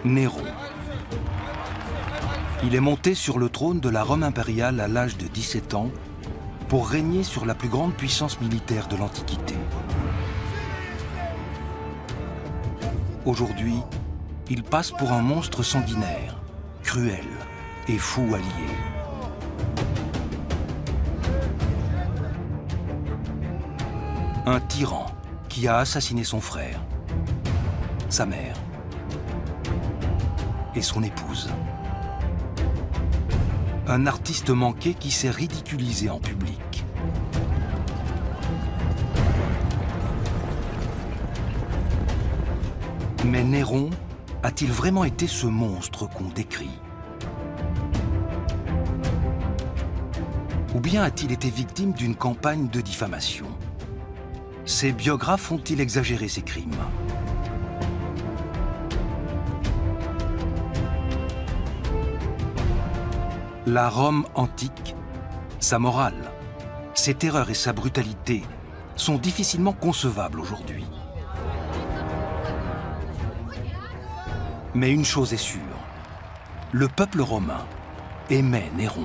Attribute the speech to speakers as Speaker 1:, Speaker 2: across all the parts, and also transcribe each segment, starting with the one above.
Speaker 1: Néron. Il est monté sur le trône de la Rome impériale à l'âge de 17 ans pour régner sur la plus grande puissance militaire de l'Antiquité. Aujourd'hui, il passe pour un monstre sanguinaire, cruel et fou allié. Un tyran qui a assassiné son frère, sa mère et son épouse. Un artiste manqué qui s'est ridiculisé en public. Mais Néron a-t-il vraiment été ce monstre qu'on décrit? Ou bien a-t-il été victime d'une campagne de diffamation? Ses biographes ont-ils exagéré ses crimes? La Rome antique, sa morale, ses terreurs et sa brutalité sont difficilement concevables aujourd'hui. Mais une chose est sûre, le peuple romain aimait Néron.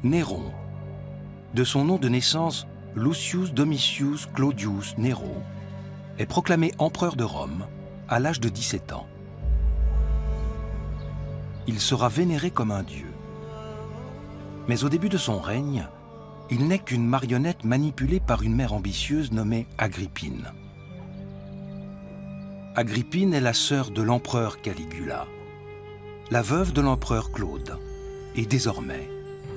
Speaker 1: Néron, de son nom de naissance Lucius Domitius Claudius Nero, est proclamé empereur de Rome à l'âge de 17 ans. Il sera vénéré comme un dieu. Mais au début de son règne, il n'est qu'une marionnette manipulée par une mère ambitieuse nommée Agrippine. Agrippine est la sœur de l'empereur Caligula, la veuve de l'empereur Claude, et désormais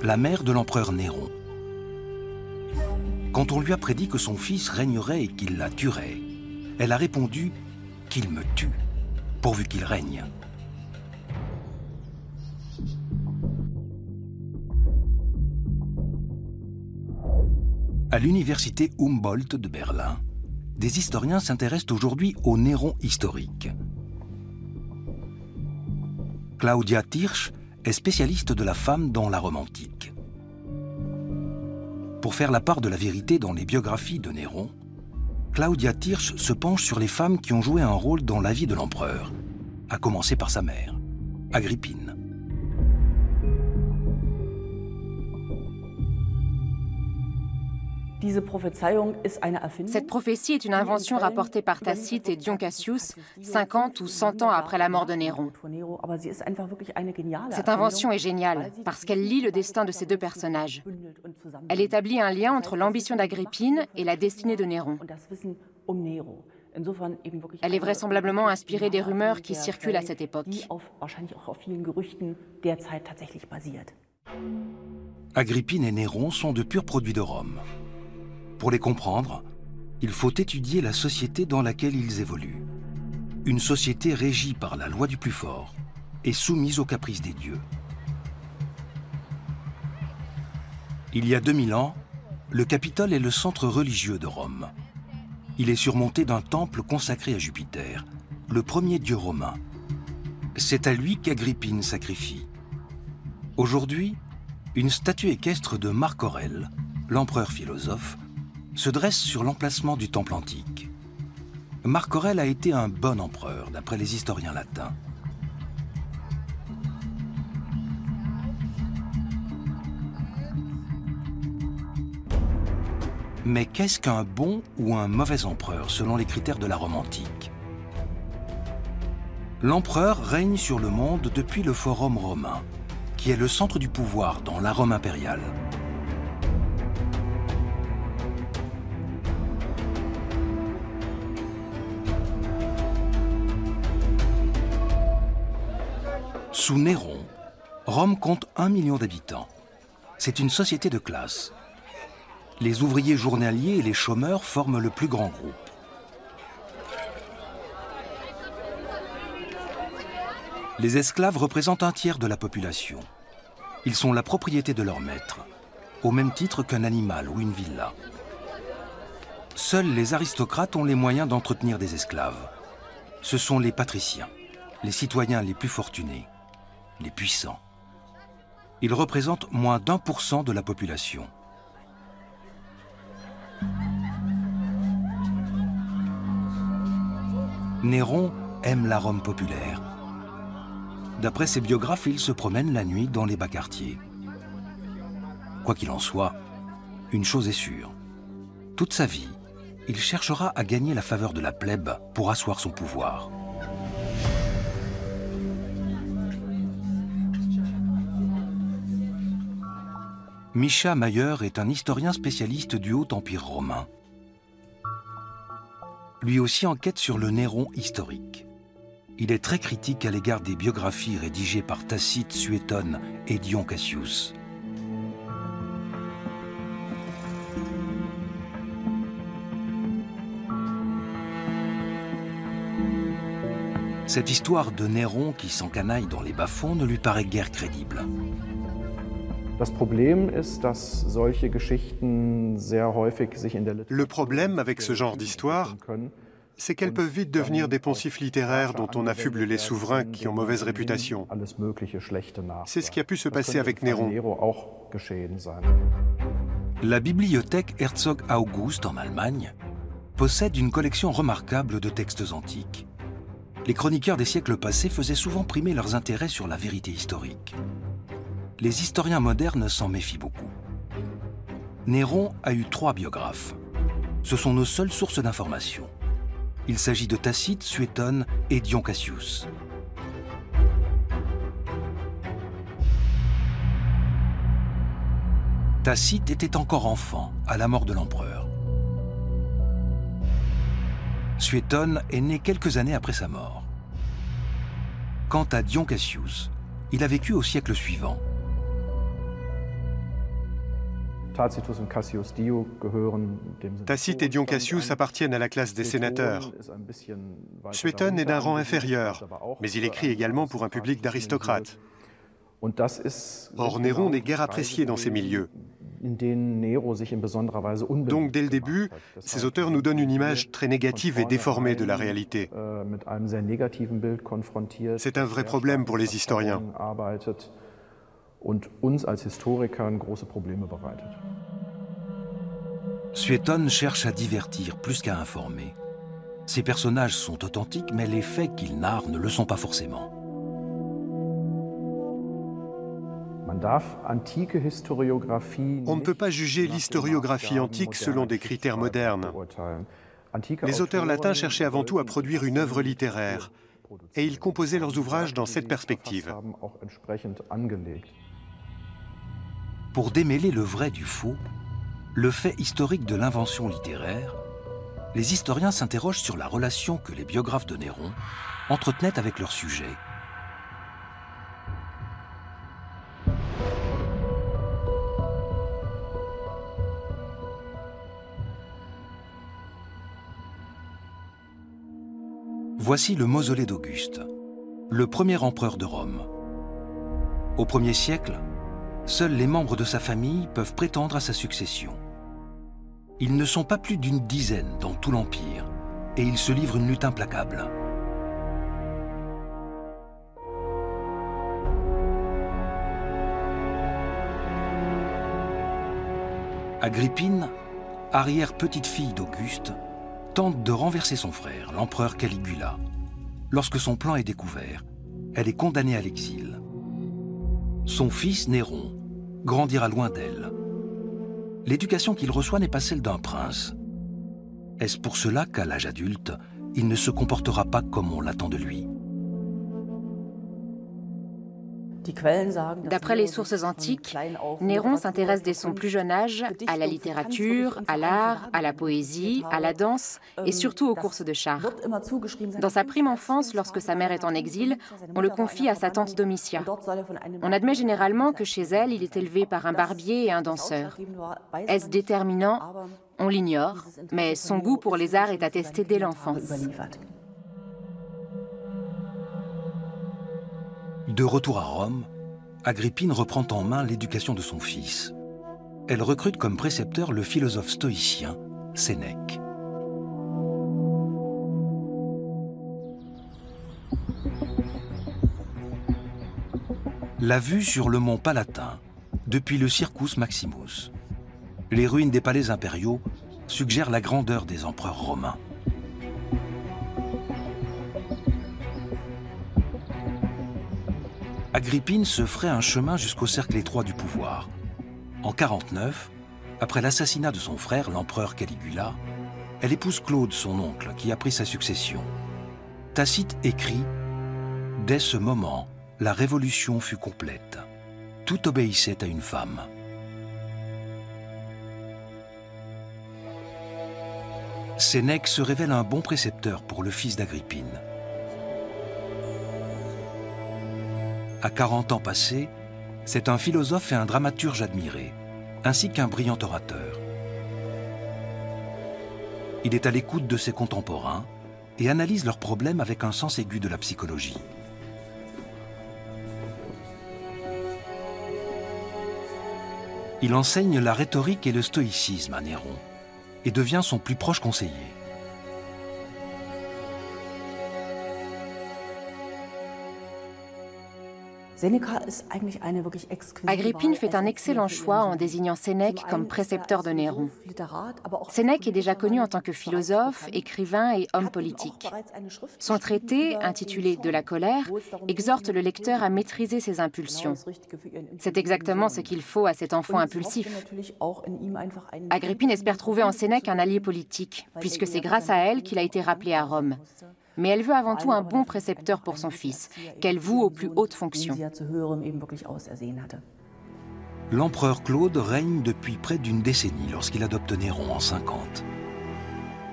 Speaker 1: la mère de l'empereur Néron. Quand on lui a prédit que son fils régnerait et qu'il la tuerait, elle a répondu qu'il me tue, pourvu qu'il règne. À l'université Humboldt de Berlin, des historiens s'intéressent aujourd'hui au Néron historique. Claudia Tirsch est spécialiste de la femme dans la Rome antique. Pour faire la part de la vérité dans les biographies de Néron, Claudia Tirsch se penche sur les femmes qui ont joué un rôle dans la vie de l'empereur, à commencer par sa mère, Agrippine.
Speaker 2: Cette prophétie est une invention rapportée par Tacite et Dion Cassius 50 ou 100 ans après la mort de Néron. Cette invention est géniale parce qu'elle lie le destin de ces deux personnages. Elle établit un lien entre l'ambition d'Agrippine et la destinée de Néron. Elle est vraisemblablement inspirée des rumeurs qui circulent à cette époque.
Speaker 1: Agrippine et Néron sont de purs produits de Rome. Pour les comprendre, il faut étudier la société dans laquelle ils évoluent. Une société régie par la loi du plus fort et soumise aux caprices des dieux. Il y a 2000 ans, le Capitole est le centre religieux de Rome. Il est surmonté d'un temple consacré à Jupiter, le premier dieu romain. C'est à lui qu'Agrippine sacrifie. Aujourd'hui, une statue équestre de Marc Aurèle, l'empereur philosophe, se dresse sur l'emplacement du temple antique. Marc Aurèle a été un bon empereur, d'après les historiens latins. Mais qu'est-ce qu'un bon ou un mauvais empereur, selon les critères de la Rome antique? L'empereur règne sur le monde depuis le Forum romain, qui est le centre du pouvoir dans la Rome impériale. Sous Néron, Rome compte 1 million d'habitants. C'est une société de classe. Les ouvriers journaliers et les chômeurs forment le plus grand groupe. Les esclaves représentent un tiers de la population. Ils sont la propriété de leur maître, au même titre qu'un animal ou une villa. Seuls les aristocrates ont les moyens d'entretenir des esclaves. Ce sont les patriciens, les citoyens les plus fortunés, les puissants. Ils représentent moins d'1% de la population. Néron aime la Rome populaire. D'après ses biographes, il se promène la nuit dans les bas quartiers. Quoi qu'il en soit, une chose est sûre. Toute sa vie, il cherchera à gagner la faveur de la plèbe pour asseoir son pouvoir. Mischa Mayer est un historien spécialiste du Haut Empire romain. Lui aussi enquête sur le Néron historique. Il est très critique à l'égard des biographies rédigées par Tacite, Suétone et Dion Cassius. Cette histoire de Néron qui s'encanaille dans les bas-fonds ne lui paraît guère crédible.
Speaker 3: Le problème avec ce genre d'histoire, c'est qu'elles peuvent vite devenir des poncifs littéraires dont on affuble les souverains qui ont mauvaise réputation. C'est ce qui a pu se passer avec Néron.
Speaker 1: La bibliothèque Herzog August en Allemagne possède une collection remarquable de textes antiques. Les chroniqueurs des siècles passés faisaient souvent primer leurs intérêts sur la vérité historique. Les historiens modernes s'en méfient beaucoup. Néron a eu 3 biographes. Ce sont nos seules sources d'information. Il s'agit de Tacite, Suétone et Dion Cassius. Tacite était encore enfant à la mort de l'empereur. Suétone est né quelques années après sa mort. Quant à Dion Cassius, il a vécu au siècle suivant.
Speaker 3: Tacite et Dion Cassius appartiennent à la classe des sénateurs. Suétone est d'un rang inférieur, mais il écrit également pour un public d'aristocrates. Or, Néron n'est guère apprécié dans ces milieux. Donc, dès le début, ces auteurs nous donnent une image très négative et déformée de la réalité. C'est un vrai problème pour les historiens.
Speaker 1: Suétone cherche à divertir plus qu'à informer. Ses personnages sont authentiques, mais les faits qu'il narre ne le sont pas forcément.
Speaker 3: On ne peut pas juger l'historiographie antique selon des critères modernes. Les auteurs latins cherchaient avant tout à produire une œuvre littéraire, et ils composaient leurs ouvrages dans cette perspective.
Speaker 1: Pour démêler le vrai du faux, le fait historique de l'invention littéraire, les historiens s'interrogent sur la relation que les biographes de Néron entretenaient avec leur sujet. Voici le mausolée d'Auguste, le premier empereur de Rome. Au 1er siècle, seuls les membres de sa famille peuvent prétendre à sa succession. Ils ne sont pas plus d'une dizaine dans tout l'Empire, et ils se livrent une lutte implacable. Agrippine, arrière-petite-fille d'Auguste, tente de renverser son frère, l'empereur Caligula. Lorsque son plan est découvert, elle est condamnée à l'exil. Son fils, Néron, grandira loin d'elle. L'éducation qu'il reçoit n'est pas celle d'un prince. Est-ce pour cela qu'à l'âge adulte, il ne se comportera pas comme on l'attend de lui ?
Speaker 2: D'après les sources antiques, Néron s'intéresse dès son plus jeune âge à la littérature, à l'art, à la poésie, à la danse et surtout aux courses de chars. Dans sa prime enfance, lorsque sa mère est en exil, on le confie à sa tante Domitia. On admet généralement que chez elle, il est élevé par un barbier et un danseur. Est-ce déterminant ? On l'ignore, mais son goût pour les arts est attesté dès l'enfance.
Speaker 1: De retour à Rome, Agrippine reprend en main l'éducation de son fils. Elle recrute comme précepteur le philosophe stoïcien Sénèque. La vue sur le mont Palatin, depuis le Circus Maximus, les ruines des palais impériaux suggèrent la grandeur des empereurs romains. Agrippine se ferait un chemin jusqu'au cercle étroit du pouvoir. En 49, après l'assassinat de son frère, l'empereur Caligula, elle épouse Claude, son oncle, qui a pris sa succession. Tacite écrit « Dès ce moment, la révolution fut complète. Tout obéissait à une femme. » Sénèque se révèle un bon précepteur pour le fils d'Agrippine. À 40 ans passés, c'est un philosophe et un dramaturge admiré, ainsi qu'un brillant orateur. Il est à l'écoute de ses contemporains et analyse leurs problèmes avec un sens aigu de la psychologie. Il enseigne la rhétorique et le stoïcisme à Néron et devient son plus proche conseiller.
Speaker 2: Agrippine fait un excellent choix en désignant Sénèque comme précepteur de Néron. Sénèque est déjà connu en tant que philosophe, écrivain et homme politique. Son traité, intitulé « De la colère », exhorte le lecteur à maîtriser ses impulsions. C'est exactement ce qu'il faut à cet enfant impulsif. Agrippine espère trouver en Sénèque un allié politique, puisque c'est grâce à elle qu'il a été rappelé à Rome. Mais elle veut avant tout un bon précepteur pour son fils, qu'elle voue aux plus hautes fonctions.
Speaker 1: L'empereur Claude règne depuis près d'une décennie lorsqu'il adopte Néron en 50.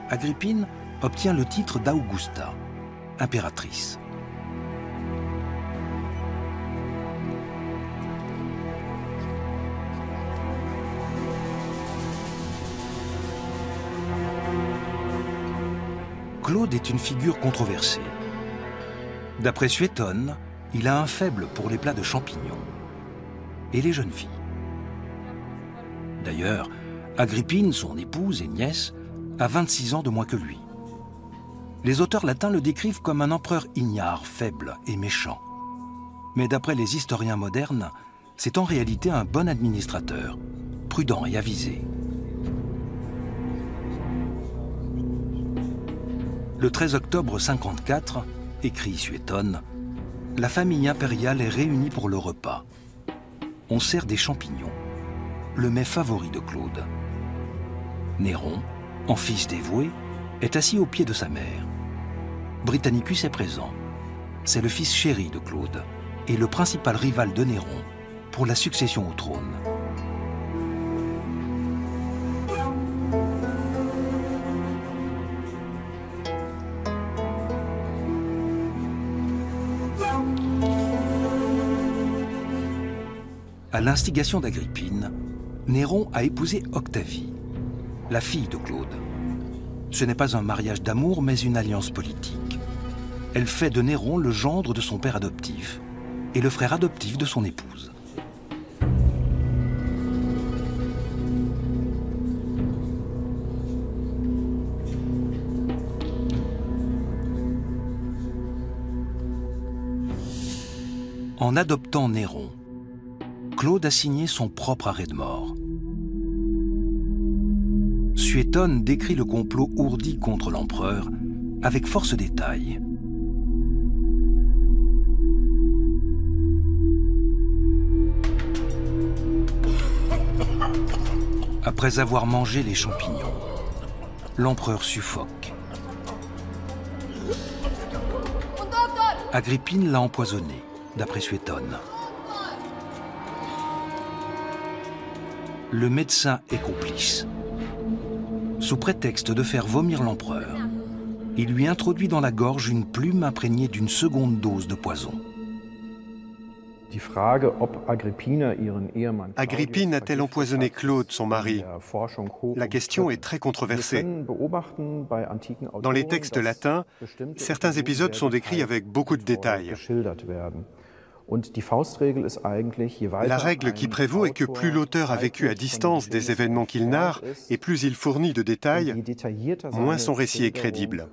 Speaker 1: Agrippine obtient le titre d'Augusta, impératrice. Claude est une figure controversée. D'après Suétone, il a un faible pour les plats de champignons et les jeunes filles. D'ailleurs, Agrippine, son épouse et nièce, a 26 ans de moins que lui. Les auteurs latins le décrivent comme un empereur ignare, faible et méchant. Mais d'après les historiens modernes, c'est en réalité un bon administrateur, prudent et avisé. Le 13 octobre 54, écrit Suétone, la famille impériale est réunie pour le repas. On sert des champignons, le mets favori de Claude. Néron, en fils dévoué, est assis au pied de sa mère. Britannicus est présent. C'est le fils chéri de Claude et le principal rival de Néron pour la succession au trône. À l'instigation d'Agrippine, Néron a épousé Octavie, la fille de Claude. Ce n'est pas un mariage d'amour, mais une alliance politique. Elle fait de Néron le gendre de son père adoptif et le frère adoptif de son épouse. En adoptant Néron, Claude a signé son propre arrêt de mort. Suétone décrit le complot ourdi contre l'empereur avec force détails. Après avoir mangé les champignons, l'empereur suffoque. Agrippine l'a empoisonné, d'après Suétone. Le médecin est complice. Sous prétexte de faire vomir l'empereur, il lui introduit dans la gorge une plume imprégnée d'une seconde dose de poison.
Speaker 3: Agrippine a-t-elle empoisonné Claude, son mari? La question est très controversée. Dans les textes latins, certains épisodes sont décrits avec beaucoup de détails. La règle qui prévaut est que plus l'auteur a vécu à distance des événements qu'il narre et plus il fournit de détails, moins son récit est crédible.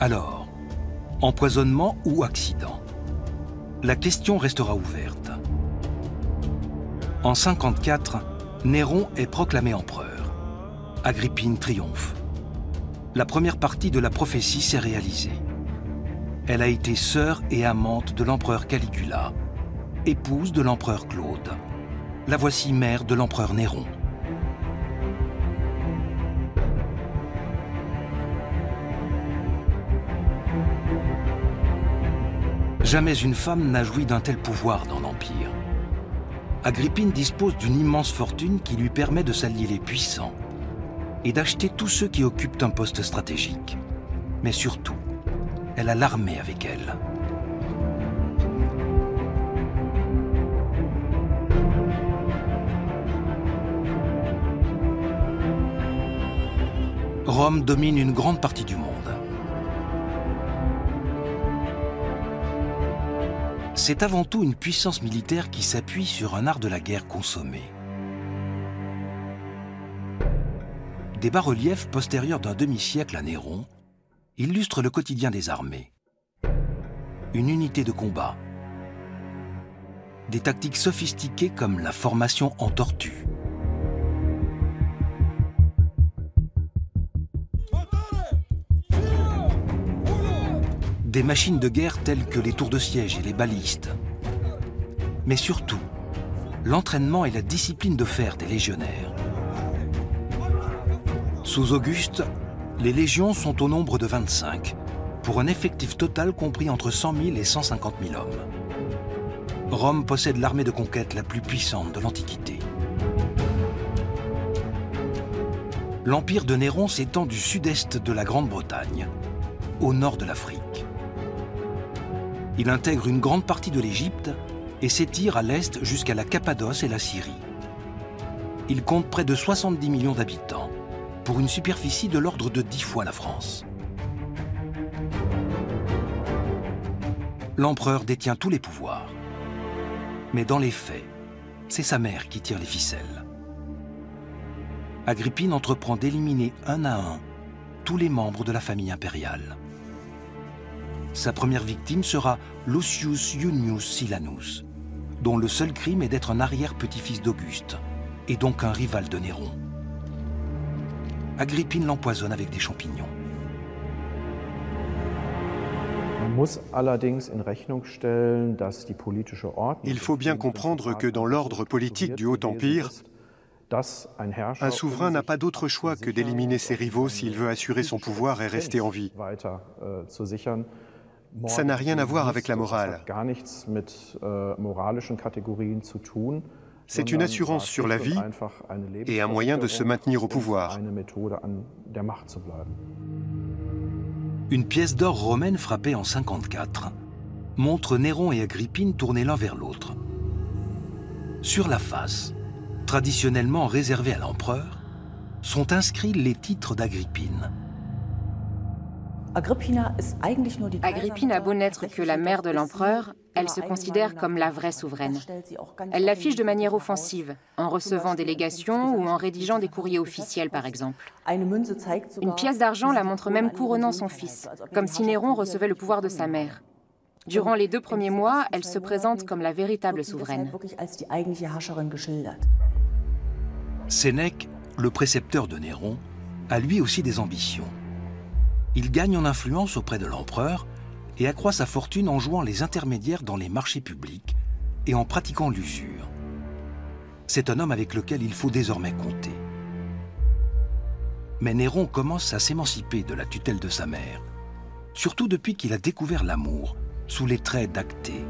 Speaker 1: Alors, empoisonnement ou accident? La question restera ouverte. En 54, Néron est proclamé empereur. Agrippine triomphe. La première partie de la prophétie s'est réalisée. Elle a été sœur et amante de l'empereur Caligula, épouse de l'empereur Claude. La voici mère de l'empereur Néron. Jamais une femme n'a joui d'un tel pouvoir dans l'Empire. Agrippine dispose d'une immense fortune qui lui permet de s'allier les puissants et d'acheter tous ceux qui occupent un poste stratégique. Mais surtout, elle a l'armée avec elle. Rome domine une grande partie du monde. C'est avant tout une puissance militaire qui s'appuie sur un art de la guerre consommé. Des bas-reliefs postérieurs d'un demi-siècle à Néron illustrent le quotidien des armées. Une unité de combat. Des tactiques sophistiquées comme la formation en tortue. Des machines de guerre telles que les tours de siège et les balistes. Mais surtout, l'entraînement et la discipline de fer des légionnaires. Sous Auguste, les légions sont au nombre de 25, pour un effectif total compris entre 100 000 et 150 000 hommes. Rome possède l'armée de conquête la plus puissante de l'Antiquité. L'empire de Néron s'étend du sud-est de la Grande-Bretagne au nord de l'Afrique. Il intègre une grande partie de l'Égypte et s'étire à l'est jusqu'à la Cappadoce et la Syrie. Il compte près de 70 millions d'habitants, pour une superficie de l'ordre de 10 fois la France. L'empereur détient tous les pouvoirs. Mais dans les faits, c'est sa mère qui tire les ficelles. Agrippine entreprend d'éliminer un à un tous les membres de la famille impériale. Sa première victime sera Lucius Iunius Silanus, dont le seul crime est d'être un arrière-petit-fils d'Auguste, et donc un rival de Néron. Agrippine l'empoisonne avec des champignons.
Speaker 3: Il faut bien comprendre que dans l'ordre politique du Haut-Empire, un souverain n'a pas d'autre choix que d'éliminer ses rivaux s'il veut assurer son pouvoir et rester en vie. Ça n'a rien à voir avec la morale. C'est une assurance sur la vie et un moyen de se maintenir au pouvoir.
Speaker 1: Une pièce d'or romaine frappée en 54 montre Néron et Agrippine tournés l'un vers l'autre. Sur la face, traditionnellement réservée à l'empereur, sont inscrits les titres d'Agrippine.
Speaker 2: Agrippine a beau n'être que la mère de l'empereur, elle se considère comme la vraie souveraine. Elle l'affiche de manière offensive, en recevant des légations ou en rédigeant des courriers officiels, par exemple. Une pièce d'argent la montre même couronnant son fils, comme si Néron recevait le pouvoir de sa mère. Durant les 2 premiers mois, elle se présente comme la véritable souveraine.
Speaker 1: Sénèque, le précepteur de Néron, a lui aussi des ambitions. Il gagne en influence auprès de l'empereur et accroît sa fortune en jouant les intermédiaires dans les marchés publics et en pratiquant l'usure. C'est un homme avec lequel il faut désormais compter. Mais Néron commence à s'émanciper de la tutelle de sa mère, surtout depuis qu'il a découvert l'amour sous les traits d'Actée.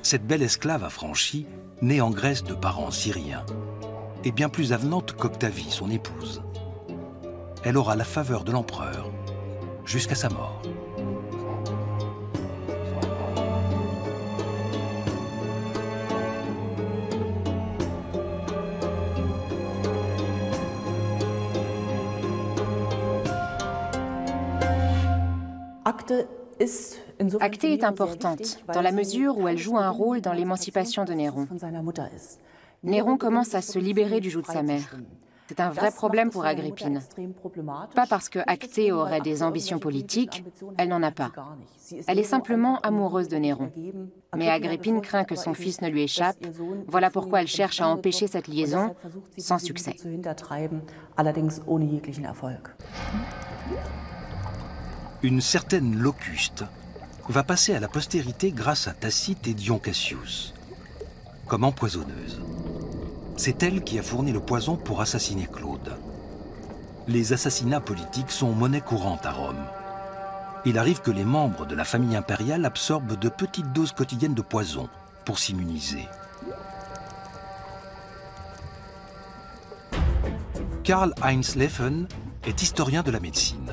Speaker 1: Cette belle esclave affranchie, née en Grèce de parents syriens, est bien plus avenante qu'Octavie, son épouse. Elle aura la faveur de l'empereur jusqu'à sa mort.
Speaker 2: Actée est importante, dans la mesure où elle joue un rôle dans l'émancipation de Néron. Néron commence à se libérer du joug de sa mère. C'est un vrai problème pour Agrippine. Pas parce que Actée aurait des ambitions politiques, elle n'en a pas. Elle est simplement amoureuse de Néron. Mais Agrippine craint que son fils ne lui échappe, voilà pourquoi elle cherche à empêcher cette liaison, sans succès.
Speaker 1: Une certaine Locuste va passer à la postérité grâce à Tacite et Dion Cassius, comme empoisonneuse. C'est elle qui a fourni le poison pour assassiner Claude. Les assassinats politiques sont monnaie courante à Rome. Il arrive que les membres de la famille impériale absorbent de petites doses quotidiennes de poison pour s'immuniser. Karl-Heinz Leffen est historien de la médecine.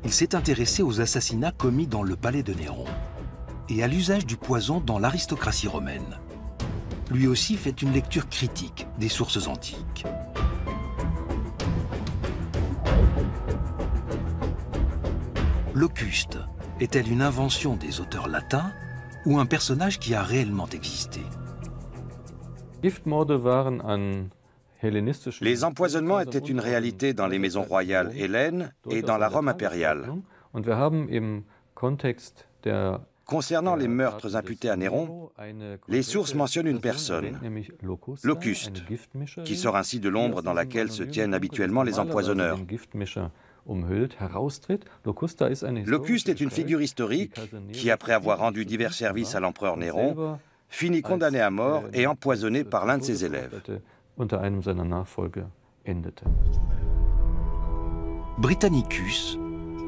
Speaker 1: Il s'est intéressé aux assassinats commis dans le palais de Néron et à l'usage du poison dans l'aristocratie romaine. Lui aussi fait une lecture critique des sources antiques. Locuste est-elle une invention des auteurs latins ou un personnage qui a réellement existé?
Speaker 4: Les empoisonnements étaient une réalité dans les maisons royales hellènes et dans la Rome impériale. Concernant les meurtres imputés à Néron, les sources mentionnent une personne, Locuste, qui sort ainsi de l'ombre dans laquelle se tiennent habituellement les empoisonneurs. Locuste est une figure historique qui, après avoir rendu divers services à l'empereur Néron, finit condamné à mort et empoisonné par l'un de ses élèves.
Speaker 1: Britannicus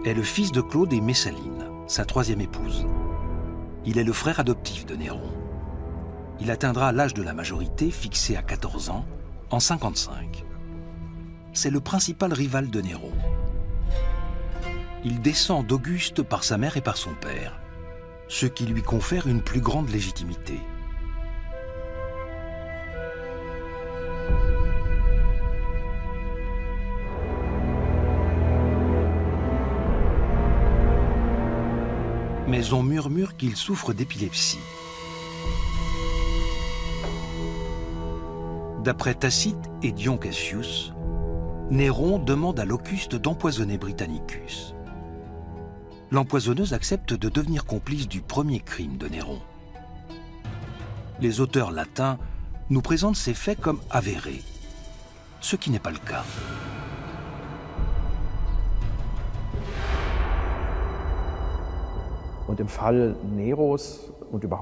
Speaker 1: est le fils de Claude et Messaline, sa troisième épouse. Il est le frère adoptif de Néron. Il atteindra l'âge de la majorité, fixé à 14 ans, en 55. C'est le principal rival de Néron. Il descend d'Auguste par sa mère et par son père, ce qui lui confère une plus grande légitimité. Mais on murmure qu'il souffre d'épilepsie. D'après Tacite et Dion Cassius, Néron demande à Locuste d'empoisonner Britannicus. L'empoisonneuse accepte de devenir complice du premier crime de Néron. Les auteurs latins nous présentent ces faits comme avérés, ce qui n'est pas le cas.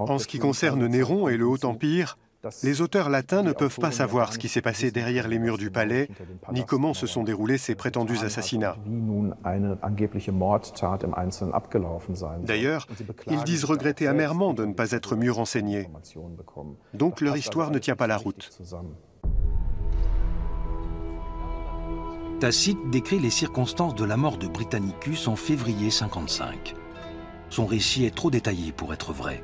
Speaker 3: En ce qui concerne Néron et le Haut-Empire, les auteurs latins ne peuvent pas savoir ce qui s'est passé derrière les murs du palais, ni comment se sont déroulés ces prétendus assassinats. D'ailleurs, ils disent regretter amèrement de ne pas être mieux renseignés. Donc leur histoire ne tient pas la route.
Speaker 1: Tacite décrit les circonstances de la mort de Britannicus en février 55. Son récit est trop détaillé pour être vrai.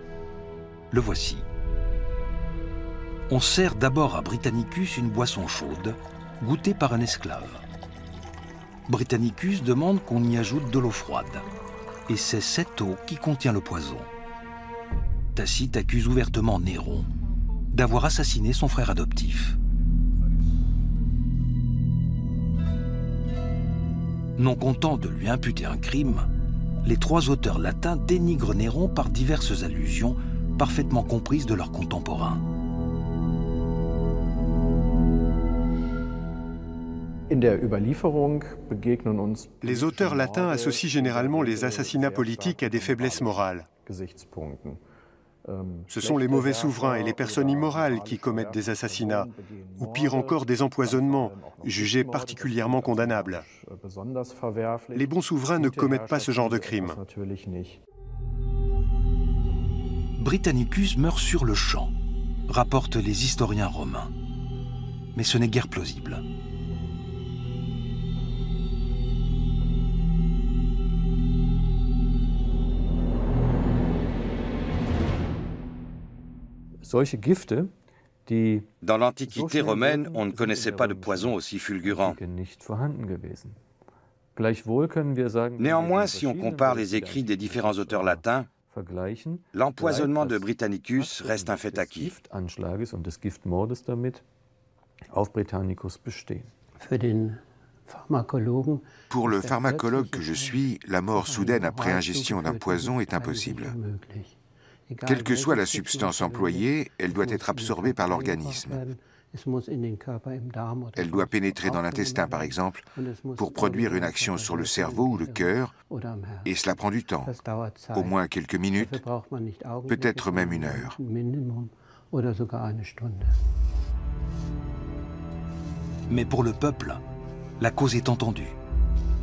Speaker 1: Le voici. On sert d'abord à Britannicus une boisson chaude, goûtée par un esclave. Britannicus demande qu'on y ajoute de l'eau froide. Et c'est cette eau qui contient le poison. Tacite accuse ouvertement Néron d'avoir assassiné son frère adoptif. Non content de lui imputer un crime, les trois auteurs latins dénigrent Néron par diverses allusions parfaitement comprises de leurs contemporains.
Speaker 3: Les auteurs latins associent généralement les assassinats politiques à des faiblesses morales. Ce sont les mauvais souverains et les personnes immorales qui commettent des assassinats, ou pire encore des empoisonnements, jugés particulièrement condamnables. Les bons souverains ne commettent pas ce genre de crime.
Speaker 1: Britannicus meurt sur le champ, rapportent les historiens romains. Mais ce n'est guère plausible.
Speaker 4: Dans l'Antiquité romaine, on ne connaissait pas de poison aussi fulgurant. Néanmoins, si on compare les écrits des différents auteurs latins, l'empoisonnement de Britannicus reste un fait acquis.
Speaker 5: Pour le pharmacologue que je suis, la mort soudaine après ingestion d'un poison est impossible. Quelle que soit la substance employée, elle doit être absorbée par l'organisme. Elle doit pénétrer dans l'intestin, par exemple, pour produire une action sur le cerveau ou le cœur, et cela prend du temps, au moins quelques minutes, peut-être même une heure.
Speaker 1: Mais pour le peuple, la cause est entendue.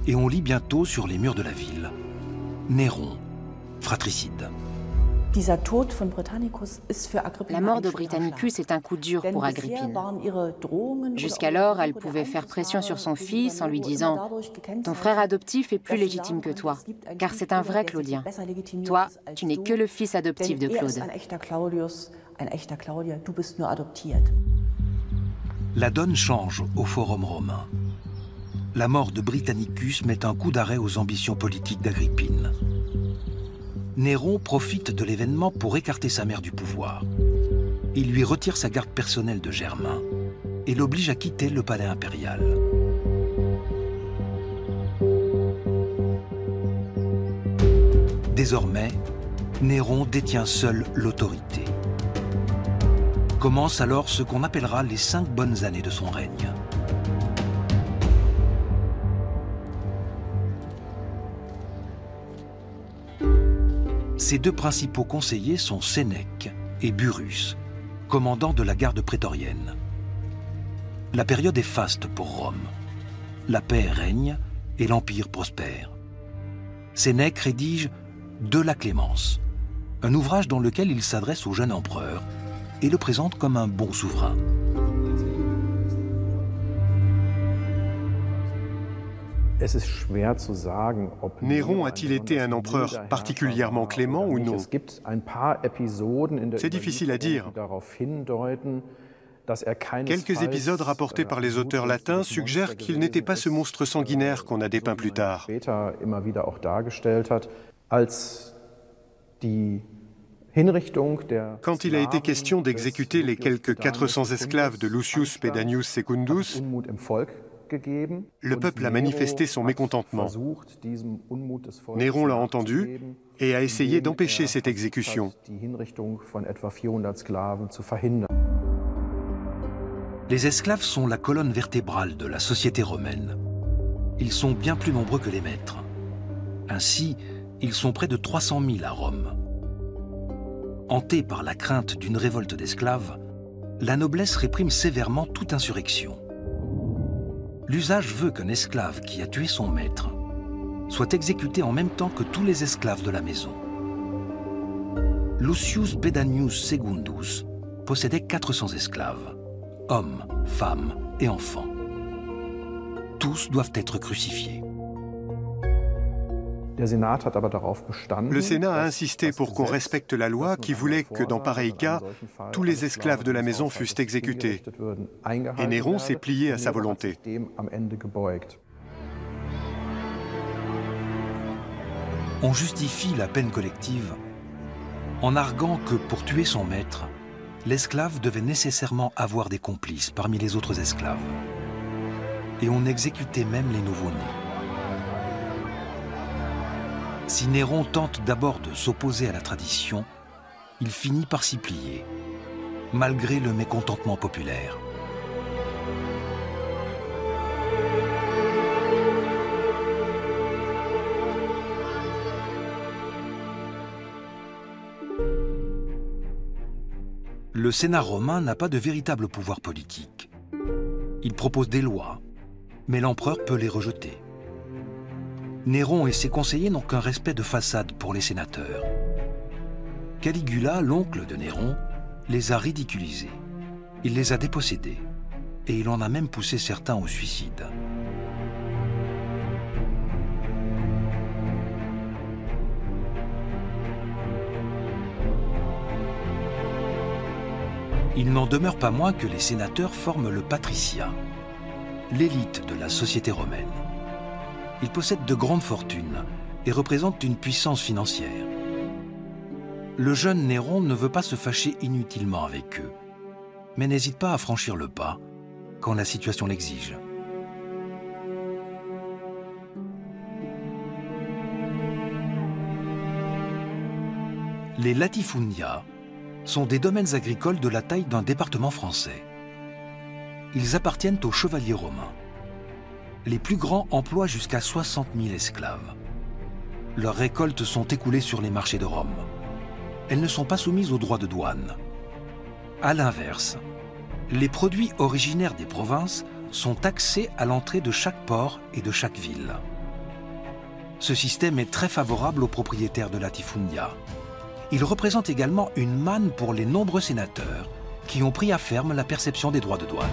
Speaker 1: Et on lit bientôt sur les murs de la ville « Néron, fratricide ».
Speaker 2: La mort de Britannicus est un coup dur pour Agrippine. Jusqu'alors, elle pouvait faire pression sur son fils en lui disant « Ton frère adoptif est plus légitime que toi, car c'est un vrai Claudien. Toi, tu n'es que le fils adoptif de Claude. »
Speaker 1: La donne change au Forum romain. La mort de Britannicus met un coup d'arrêt aux ambitions politiques d'Agrippine. Néron profite de l'événement pour écarter sa mère du pouvoir. Il lui retire sa garde personnelle de Germain et l'oblige à quitter le palais impérial. Désormais, Néron détient seul l'autorité. Commence alors ce qu'on appellera les 5 bonnes années de son règne. Ses 2 principaux conseillers sont Sénèque et Burrus, commandants de la garde prétorienne. La période est faste pour Rome. La paix règne et l'Empire prospère. Sénèque rédige « De la Clémence », un ouvrage dans lequel il s'adresse au jeune empereur et le présente comme un bon souverain.
Speaker 3: Néron a-t-il été un empereur particulièrement clément ou non? C'est difficile à dire. Quelques épisodes rapportés par les auteurs latins suggèrent qu'il n'était pas ce monstre sanguinaire qu'on a dépeint plus tard. Quand il a été question d'exécuter les quelques 400 esclaves de Lucius Pedanius Secundus, le peuple a manifesté son mécontentement. Néron l'a entendu et a essayé d'empêcher cette exécution.
Speaker 1: Les esclaves sont la colonne vertébrale de la société romaine. Ils sont bien plus nombreux que les maîtres. Ainsi, ils sont près de 300 000 à Rome. Hantés par la crainte d'une révolte d'esclaves, la noblesse réprime sévèrement toute insurrection. L'usage veut qu'un esclave qui a tué son maître soit exécuté en même temps que tous les esclaves de la maison. Lucius Pedanius Secundus possédait 400 esclaves, hommes, femmes et enfants. Tous doivent être crucifiés.
Speaker 3: Le Sénat a insisté pour qu'on respecte la loi qui voulait que dans pareil cas, tous les esclaves de la maison fussent exécutés. Et Néron s'est plié à sa volonté.
Speaker 1: On justifie la peine collective en arguant que pour tuer son maître, l'esclave devait nécessairement avoir des complices parmi les autres esclaves. Et on exécutait même les nouveau-nés. Si Néron tente d'abord de s'opposer à la tradition, il finit par s'y plier, malgré le mécontentement populaire. Le Sénat romain n'a pas de véritable pouvoir politique. Il propose des lois, mais l'empereur peut les rejeter. Néron et ses conseillers n'ont qu'un respect de façade pour les sénateurs. Caligula, l'oncle de Néron, les a ridiculisés. Il les a dépossédés et il en a même poussé certains au suicide. Il n'en demeure pas moins que les sénateurs forment le patriciat, l'élite de la société romaine. Il possède de grandes fortunes et représente une puissance financière. Le jeune Néron ne veut pas se fâcher inutilement avec eux, mais n'hésite pas à franchir le pas quand la situation l'exige. Les latifundia sont des domaines agricoles de la taille d'un département français. Ils appartiennent aux chevaliers romains. Les plus grands emploient jusqu'à 60 000 esclaves. Leurs récoltes sont écoulées sur les marchés de Rome. Elles ne sont pas soumises aux droits de douane. À l'inverse, les produits originaires des provinces sont taxés à l'entrée de chaque port et de chaque ville. Ce système est très favorable aux propriétaires de latifundia. Il représente également une manne pour les nombreux sénateurs qui ont pris à ferme la perception des droits de douane.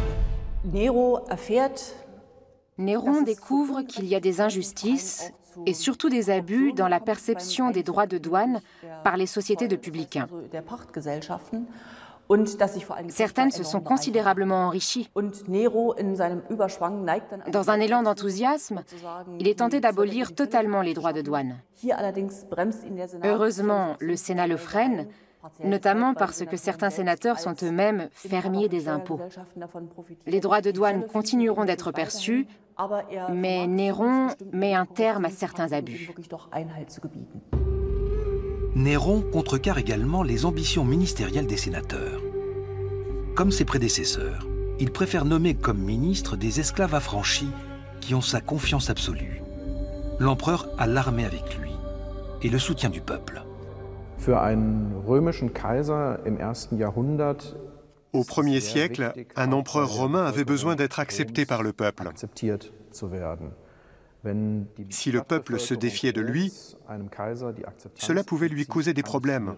Speaker 2: Néron découvre qu'il y a des injustices et surtout des abus dans la perception des droits de douane par les sociétés de publicains. Certaines se sont considérablement enrichies. Dans un élan d'enthousiasme, il est tenté d'abolir totalement les droits de douane. Heureusement, le Sénat le freine, notamment parce que certains sénateurs sont eux-mêmes fermiers des impôts. Les droits de douane continueront d'être perçus, mais Néron met un terme à certains abus.
Speaker 1: Néron contrecarre également les ambitions ministérielles des sénateurs. Comme ses prédécesseurs, il préfère nommer comme ministres des esclaves affranchis qui ont sa confiance absolue. L'empereur a l'armée avec lui et le soutien du peuple.
Speaker 3: Au 1er siècle, un empereur romain avait besoin d'être accepté par le peuple. Si le peuple se défiait de lui, cela pouvait lui causer des problèmes.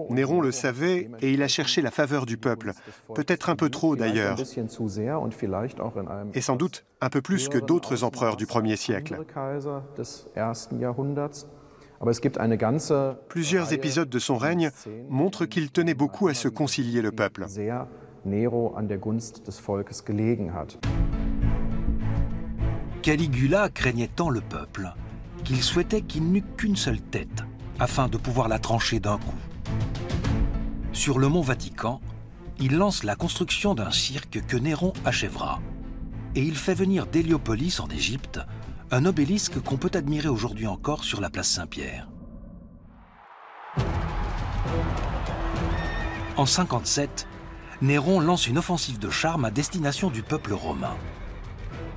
Speaker 3: Néron le savait et il a cherché la faveur du peuple, peut-être un peu trop d'ailleurs, et sans doute un peu plus que d'autres empereurs du 1er siècle. Plusieurs épisodes de son règne montrent qu'il tenait beaucoup à se concilier le peuple.
Speaker 1: Caligula craignait tant le peuple qu'il souhaitait qu'il n'eût qu'une seule tête, afin de pouvoir la trancher d'un coup. Sur le mont Vatican, il lance la construction d'un cirque que Néron achèvera. Et il fait venir d'Héliopolis en Égypte, un obélisque qu'on peut admirer aujourd'hui encore sur la place Saint-Pierre. En 57, Néron lance une offensive de charme à destination du peuple romain.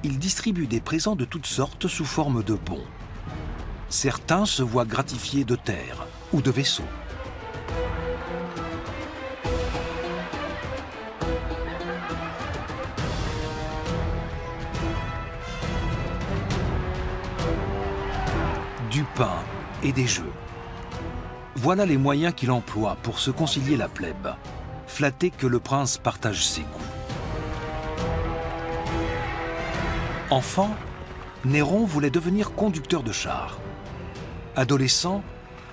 Speaker 1: Il distribue des présents de toutes sortes sous forme de bons. Certains se voient gratifiés de terres ou de vaisseaux. Du pain et des jeux. Voilà les moyens qu'il emploie pour se concilier la plèbe, flatter que le prince partage ses goûts. Enfant, Néron voulait devenir conducteur de chars. Adolescent,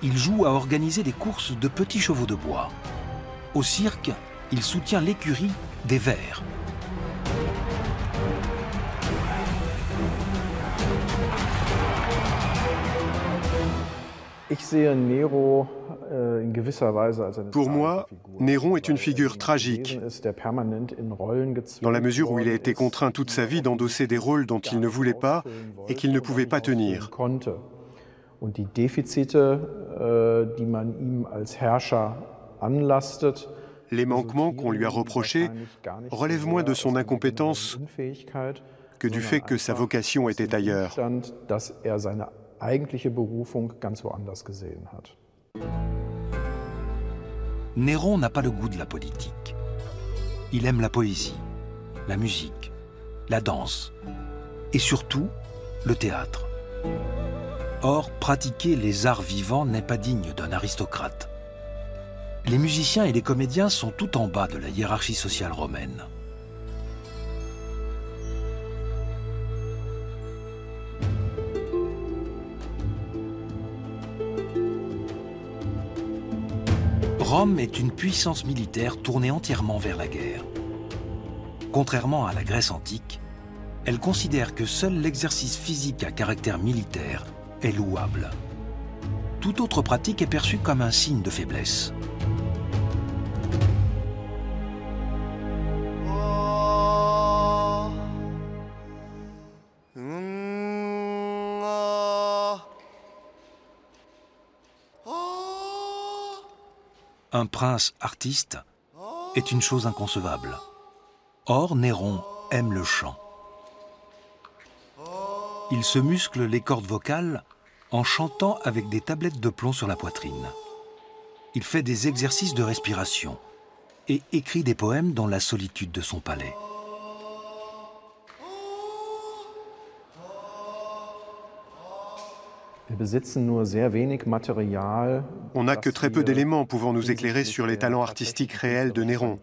Speaker 1: il joue à organiser des courses de petits chevaux de bois. Au cirque, il soutient l'écurie des Vers.
Speaker 3: Pour moi, Néron est une figure tragique, dans la mesure où il a été contraint toute sa vie d'endosser des rôles dont il ne voulait pas et qu'il ne pouvait pas tenir. Les manquements qu'on lui a reprochés relèvent moins de son incompétence que du fait que sa vocation était ailleurs.
Speaker 1: Néron n'a pas le goût de la politique. Il aime la poésie, la musique, la danse et surtout le théâtre. Or, pratiquer les arts vivants n'est pas digne d'un aristocrate. Les musiciens et les comédiens sont tout en bas de la hiérarchie sociale romaine. Rome est une puissance militaire tournée entièrement vers la guerre. Contrairement à la Grèce antique, Elle considère que seul l'exercice physique à caractère militaire est louable. Toute autre pratique est perçue comme un signe de faiblesse. Un prince artiste est une chose inconcevable. Or, Néron aime le chant. Il se muscle les cordes vocales en chantant avec des tablettes de plomb sur la poitrine. Il fait des exercices de respiration et écrit des poèmes dans la solitude de son palais.
Speaker 3: On n'a que très peu d'éléments pouvant nous éclairer sur les talents artistiques réels de Néron.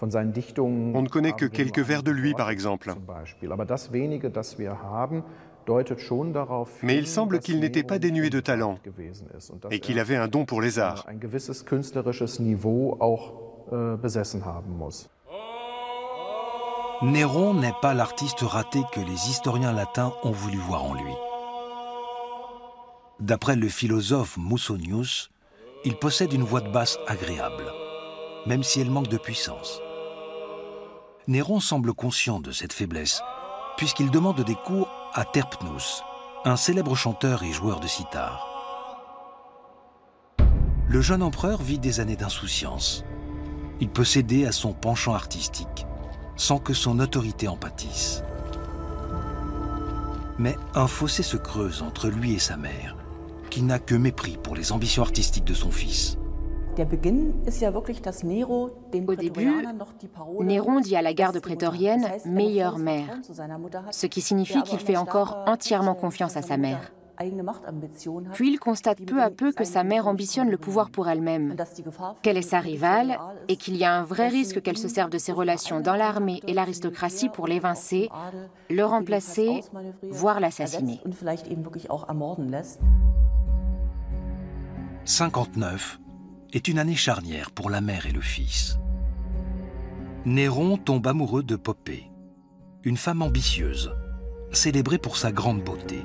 Speaker 3: On ne connaît que quelques vers de lui, par exemple. Mais il semble qu'il n'était pas dénué de talent et qu'il avait un don pour les arts.
Speaker 1: Néron n'est pas l'artiste raté que les historiens latins ont voulu voir en lui. D'après le philosophe Musonius, il possède une voix de basse agréable, même si elle manque de puissance. Néron semble conscient de cette faiblesse, puisqu'il demande des cours à Terpnus, un célèbre chanteur et joueur de sitar. Le jeune empereur vit des années d'insouciance. Il peut céder à son penchant artistique, sans que son autorité en pâtisse. Mais un fossé se creuse entre lui et sa mère, qui n'a que mépris pour les ambitions artistiques de son fils.
Speaker 2: Au début, Néron dit à la garde prétorienne « meilleure mère », ce qui signifie qu'il fait encore entièrement confiance à sa mère. Puis il constate peu à peu que sa mère ambitionne le pouvoir pour elle-même, qu'elle est sa rivale et qu'il y a un vrai risque qu'elle se serve de ses relations dans l'armée et l'aristocratie pour l'évincer, le remplacer, voire l'assassiner.
Speaker 1: 59 est une année charnière pour la mère et le fils. Néron tombe amoureux de Poppée, une femme ambitieuse, célébrée pour sa grande beauté.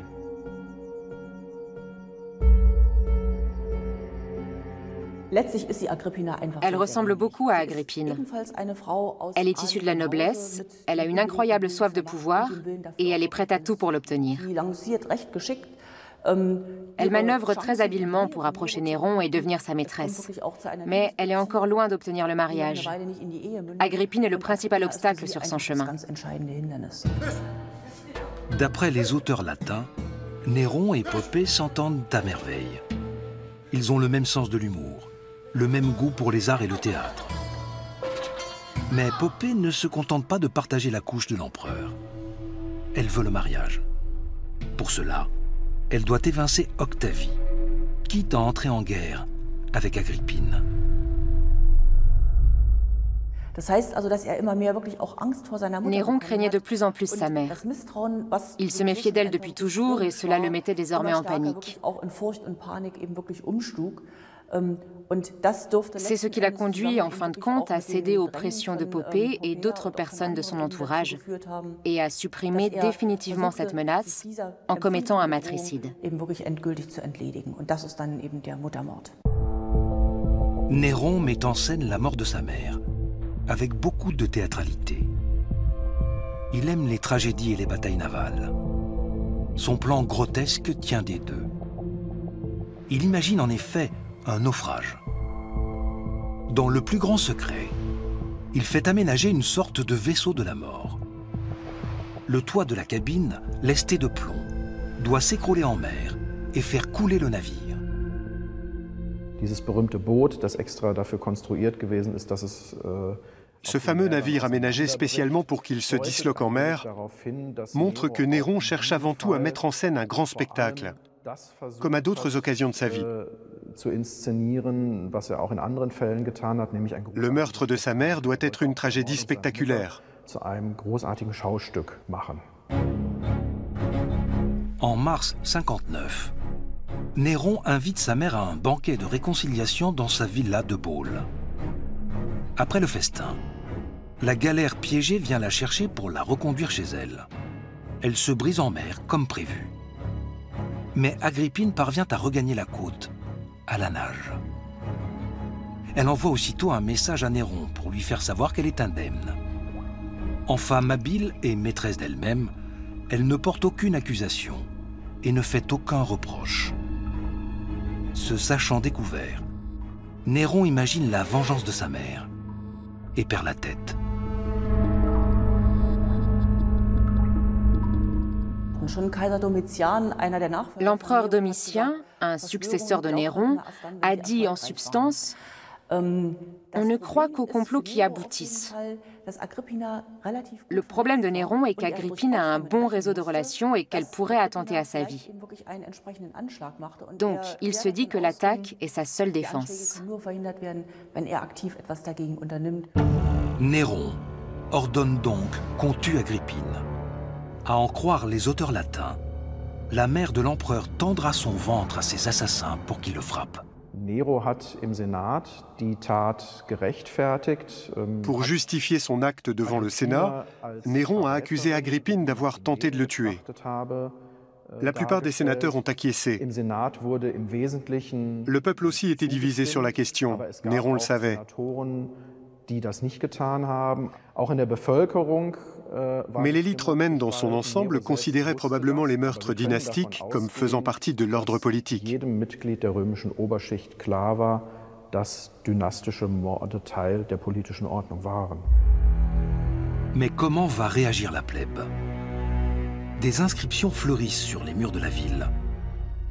Speaker 2: Elle ressemble beaucoup à Agrippine. Elle est issue de la noblesse, elle a une incroyable soif de pouvoir et elle est prête à tout pour l'obtenir. Elle manœuvre très habilement pour approcher Néron et devenir sa maîtresse. Mais elle est encore loin d'obtenir le mariage. Agrippine est le principal obstacle sur son chemin.
Speaker 1: D'après les auteurs latins, Néron et Poppée s'entendent à merveille. Ils ont le même sens de l'humour, le même goût pour les arts et le théâtre. Mais Poppée ne se contente pas de partager la couche de l'empereur. Elle veut le mariage. Pour cela, elle doit évincer Octavie, quitte à entrer en guerre avec Agrippine.
Speaker 2: Néron craignait de plus en plus sa mère. Il se méfiait d'elle depuis toujours et cela le mettait désormais en panique. C'est ce qui l'a conduit, en fin de compte, à céder aux pressions de Poppée et d'autres personnes de son entourage et à supprimer définitivement cette menace en commettant un matricide.
Speaker 1: Néron met en scène la mort de sa mère, avec beaucoup de théâtralité. Il aime les tragédies et les batailles navales. Son plan grotesque tient des deux. Il imagine en effet un naufrage. Dans le plus grand secret, il fait aménager une sorte de vaisseau de la mort. Le toit de la cabine, lesté de plomb, doit s'écrouler en mer et faire couler le navire.
Speaker 3: Ce fameux navire aménagé spécialement pour qu'il se disloque en mer montre que Néron cherche avant tout à mettre en scène un grand spectacle, comme à d'autres occasions de sa vie. Le meurtre de sa mère doit être une tragédie spectaculaire.
Speaker 1: En mars 59, Néron invite sa mère à un banquet de réconciliation dans sa villa de Baule. Après le festin, La galère piégée vient la chercher pour la reconduire chez elle. Elle se brise en mer comme prévu. Mais Agrippine parvient à regagner la côte, à la nage. Elle envoie aussitôt un message à Néron pour lui faire savoir qu'elle est indemne. En femme habile et maîtresse d'elle-même, elle ne porte aucune accusation et ne fait aucun reproche. Se sachant découvert, Néron imagine la vengeance de sa mère et perd la tête.
Speaker 2: L'empereur Domitien, un successeur de Néron, a dit en substance « On ne croit qu'au complot qui aboutisse ». Le problème de Néron est qu'Agrippine a un bon réseau de relations et qu'elle pourrait attenter à sa vie. Donc, il se dit que l'attaque est sa seule défense.
Speaker 1: Néron ordonne donc qu'on tue Agrippine. À en croire les auteurs latins, la mère de l'empereur tendra son ventre à ses assassins pour qu'ils le frappent.
Speaker 3: Pour justifier son acte devant le Sénat, Néron a accusé Agrippine d'avoir tenté de le tuer. La plupart des sénateurs ont acquiescé. Le peuple aussi était divisé sur la question. Néron le savait. Mais l'élite romaine dans son ensemble considérait probablement les meurtres dynastiques comme faisant partie de l'ordre politique.
Speaker 1: Mais comment va réagir la plèbe? Des inscriptions fleurissent sur les murs de la ville.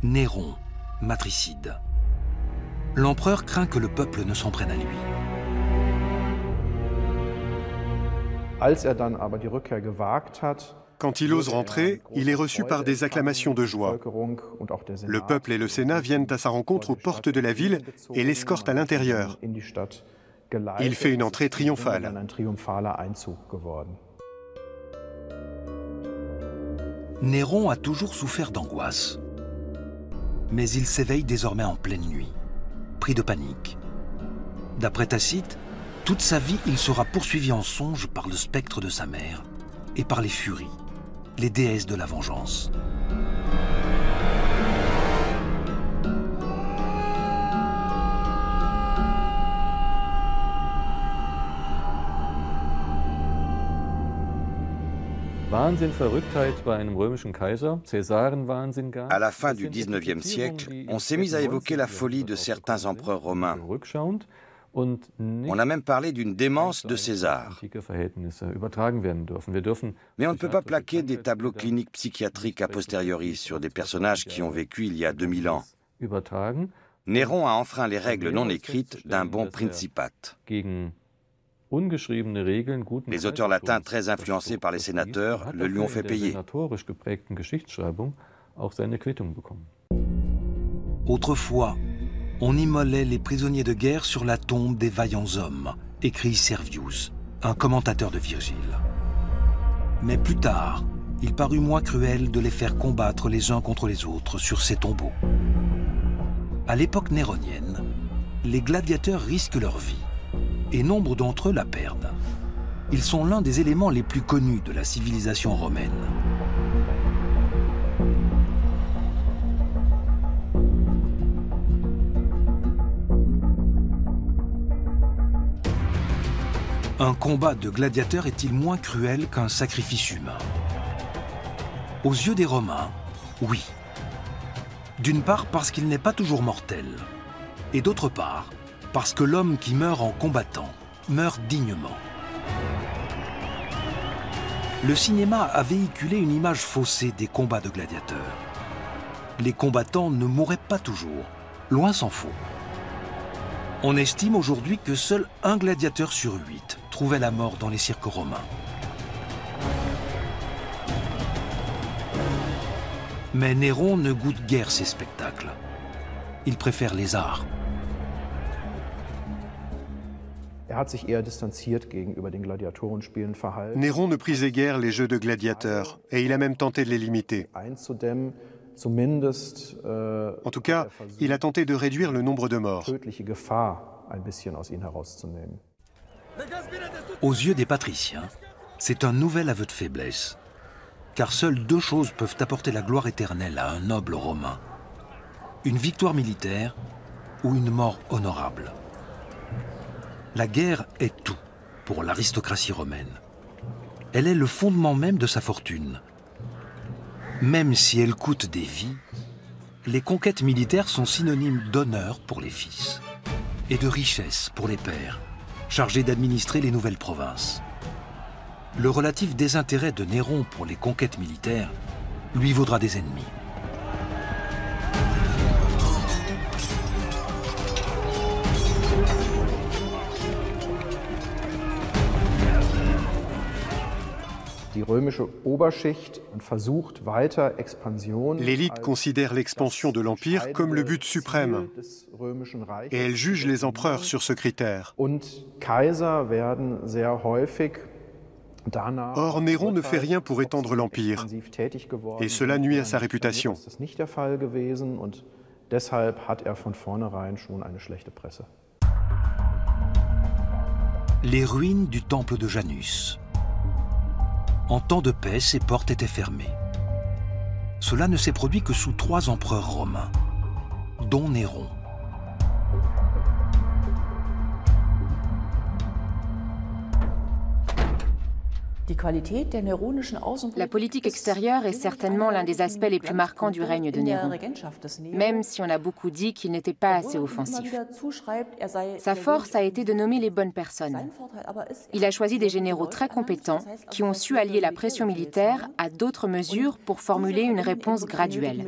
Speaker 1: Néron, matricide. L'empereur craint que le peuple ne s'en prenne à lui.
Speaker 3: Quand il ose rentrer, il est reçu par des acclamations de joie. Le peuple et le Sénat viennent à sa rencontre aux portes de la ville et l'escortent à l'intérieur. Il fait une entrée triomphale.
Speaker 1: Néron a toujours souffert d'angoisse. Mais il s'éveille désormais en pleine nuit, pris de panique. D'après Tacite, toute sa vie, il sera poursuivi en songe par le spectre de sa mère et par les furies, les déesses de la vengeance.
Speaker 4: À la fin du XIXe siècle, on s'est mis à évoquer la folie de certains empereurs romains. On a même parlé d'une démence de César. Mais on ne peut pas plaquer des tableaux cliniques psychiatriques a posteriori sur des personnages qui ont vécu il y a 2000 ans. Néron a enfreint les règles non écrites d'un bon principat. Les auteurs latins très influencés par les sénateurs le lui ont fait payer.
Speaker 1: Autrefois, on immolait les prisonniers de guerre sur la tombe des vaillants hommes, écrit Servius, un commentateur de Virgile. Mais plus tard, il parut moins cruel de les faire combattre les uns contre les autres sur ces tombeaux. À l'époque néronienne, les gladiateurs risquent leur vie, et nombre d'entre eux la perdent. Ils sont l'un des éléments les plus connus de la civilisation romaine. Un combat de gladiateurs est-il moins cruel qu'un sacrifice humain? Aux yeux des Romains, oui. D'une part parce qu'il n'est pas toujours mortel, et d'autre part parce que l'homme qui meurt en combattant meurt dignement. Le cinéma a véhiculé une image faussée des combats de gladiateurs. Les combattants ne mouraient pas toujours, loin s'en faut. On estime aujourd'hui que seul un gladiateur sur 8 trouvait la mort dans les cirques romains. Mais Néron ne goûte guère ces spectacles. Il préfère les arts.
Speaker 3: Néron ne prisait guère les jeux de gladiateurs, et il a même tenté de les limiter. En tout cas, il a tenté de réduire le nombre de morts.
Speaker 1: Aux yeux des patriciens, c'est un nouvel aveu de faiblesse, car seules deux choses peuvent apporter la gloire éternelle à un noble romain: une victoire militaire ou une mort honorable. La guerre est tout pour l'aristocratie romaine. Elle est le fondement même de sa fortune. Même si elle coûte des vies, les conquêtes militaires sont synonymes d'honneur pour les fils et de richesse pour les pères, chargés d'administrer les nouvelles provinces. Le relatif désintérêt de Néron pour les conquêtes militaires lui vaudra des ennemis.
Speaker 3: L'élite considère l'expansion de l'Empire comme le but suprême, et elle juge les empereurs sur ce critère. Or, Néron ne fait rien pour étendre l'Empire, et cela nuit à sa réputation.
Speaker 1: Les ruines du temple de Janus. En temps de paix, ses portes étaient fermées. Cela ne s'est produit que sous 3 empereurs romains, dont Néron.
Speaker 2: La politique extérieure est certainement l'un des aspects les plus marquants du règne de Néron, même si on a beaucoup dit qu'il n'était pas assez offensif. Sa force a été de nommer les bonnes personnes. Il a choisi des généraux très compétents qui ont su allier la pression militaire à d'autres mesures pour formuler une réponse graduelle.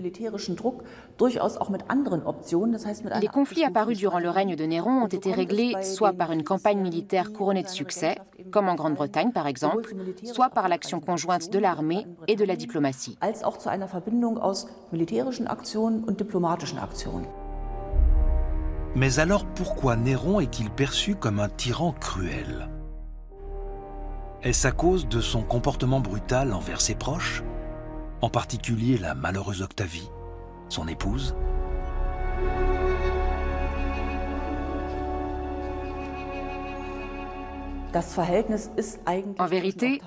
Speaker 2: Les conflits apparus durant le règne de Néron ont été réglés soit par une campagne militaire couronnée de succès, comme en Grande-Bretagne par exemple, soit par l'action conjointe de l'armée et de la diplomatie.
Speaker 1: Mais alors pourquoi Néron est-il perçu comme un tyran cruel? Est-ce à cause de son comportement brutal envers ses proches, en particulier la malheureuse Octavie, son épouse?
Speaker 2: En vérité,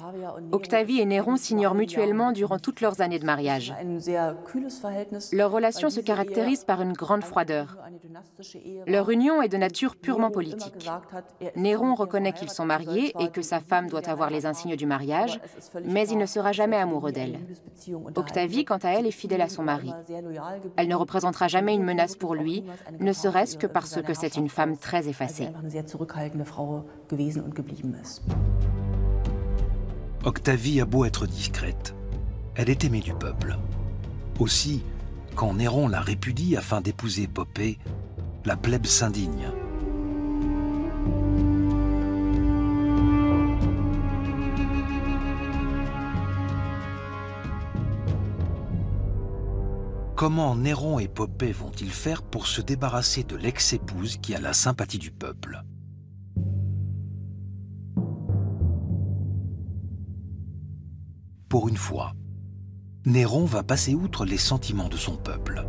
Speaker 2: Octavie et Néron s'ignorent mutuellement durant toutes leurs années de mariage. Leur relation se caractérise par une grande froideur. Leur union est de nature purement politique. Néron reconnaît qu'ils sont mariés et que sa femme doit avoir les insignes du mariage, mais il ne sera jamais amoureux d'elle. Octavie, quant à elle, est fidèle à son mari. Elle ne représentera jamais une menace pour lui, ne serait-ce que parce que c'est une femme très effacée.
Speaker 1: Octavie a beau être discrète, elle est aimée du peuple. Aussi, quand Néron la répudie afin d'épouser Poppée, la plèbe s'indigne. Comment Néron et Poppée vont-ils faire pour se débarrasser de l'ex-épouse qui a la sympathie du peuple? Pour une fois, Néron va passer outre les sentiments de son peuple.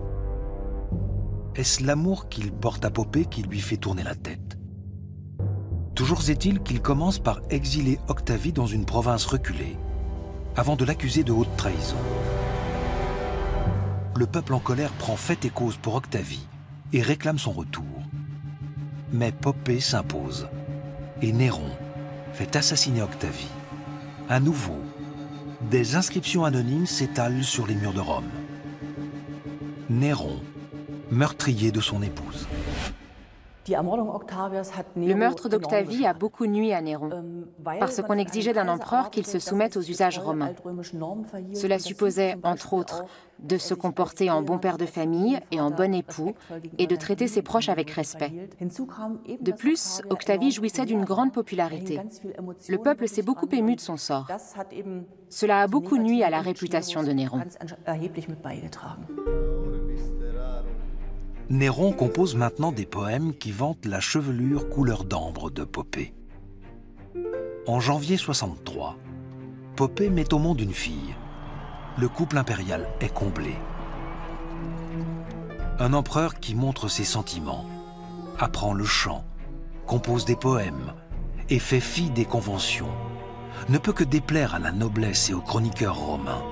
Speaker 1: Est-ce l'amour qu'il porte à Poppée qui lui fait tourner la tête? Toujours est-il qu'il commence par exiler Octavie dans une province reculée, avant de l'accuser de haute trahison. Le peuple en colère prend fait et cause pour Octavie et réclame son retour. Mais Poppée s'impose, et Néron fait assassiner Octavie. À nouveau, des inscriptions anonymes s'étalent sur les murs de Rome. Néron, meurtrier de son épouse.
Speaker 2: Le meurtre d'Octavie a beaucoup nui à Néron, parce qu'on exigeait d'un empereur qu'il se soumette aux usages romains. Cela supposait, entre autres, de se comporter en bon père de famille et en bon époux, et de traiter ses proches avec respect. De plus, Octavie jouissait d'une grande popularité. Le peuple s'est beaucoup ému de son sort. Cela a beaucoup nui à la réputation de Néron.
Speaker 1: Néron compose maintenant des poèmes qui vantent la chevelure couleur d'ambre de Poppée. En janvier 63, Poppée met au monde une fille. Le couple impérial est comblé. Un empereur qui montre ses sentiments, apprend le chant, compose des poèmes et fait fi des conventions, ne peut que déplaire à la noblesse et aux chroniqueurs romains.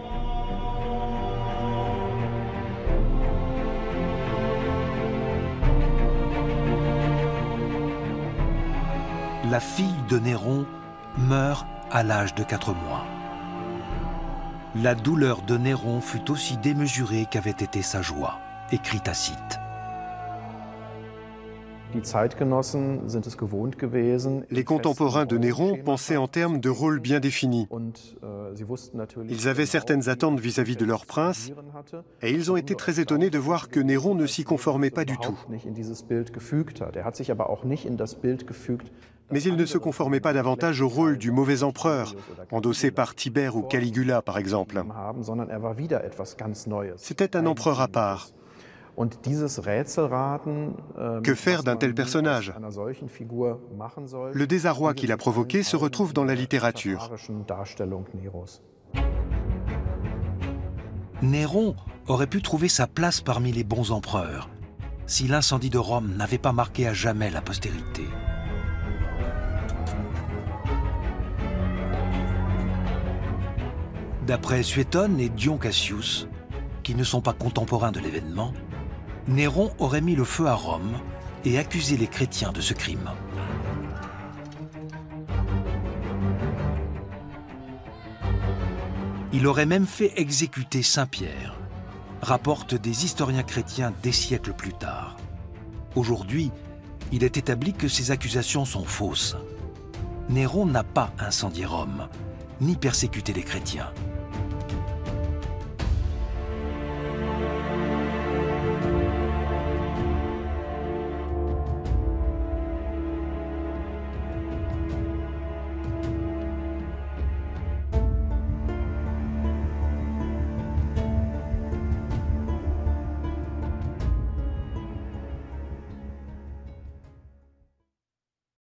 Speaker 1: La fille de Néron meurt à l'âge de 4 mois. La douleur de Néron fut aussi démesurée qu'avait été sa joie, écrit Tacite.
Speaker 3: Les contemporains de Néron pensaient en termes de rôles bien définis. Ils avaient certaines attentes vis-à-vis de leur prince, et ils ont été très étonnés de voir que Néron ne s'y conformait pas du tout. Mais il ne se conformait pas davantage au rôle du mauvais empereur, endossé par Tibère ou Caligula, par exemple. C'était un empereur à part. Que faire d'un tel personnage? Le désarroi qu'il a provoqué se retrouve dans la littérature.
Speaker 1: Néron aurait pu trouver sa place parmi les bons empereurs, si l'incendie de Rome n'avait pas marqué à jamais la postérité. D'après Suétone et Dion Cassius, qui ne sont pas contemporains de l'événement, Néron aurait mis le feu à Rome et accusé les chrétiens de ce crime. Il aurait même fait exécuter Saint Pierre, rapportent des historiens chrétiens des siècles plus tard. Aujourd'hui, il est établi que ces accusations sont fausses. Néron n'a pas incendié Rome, ni persécuté les chrétiens.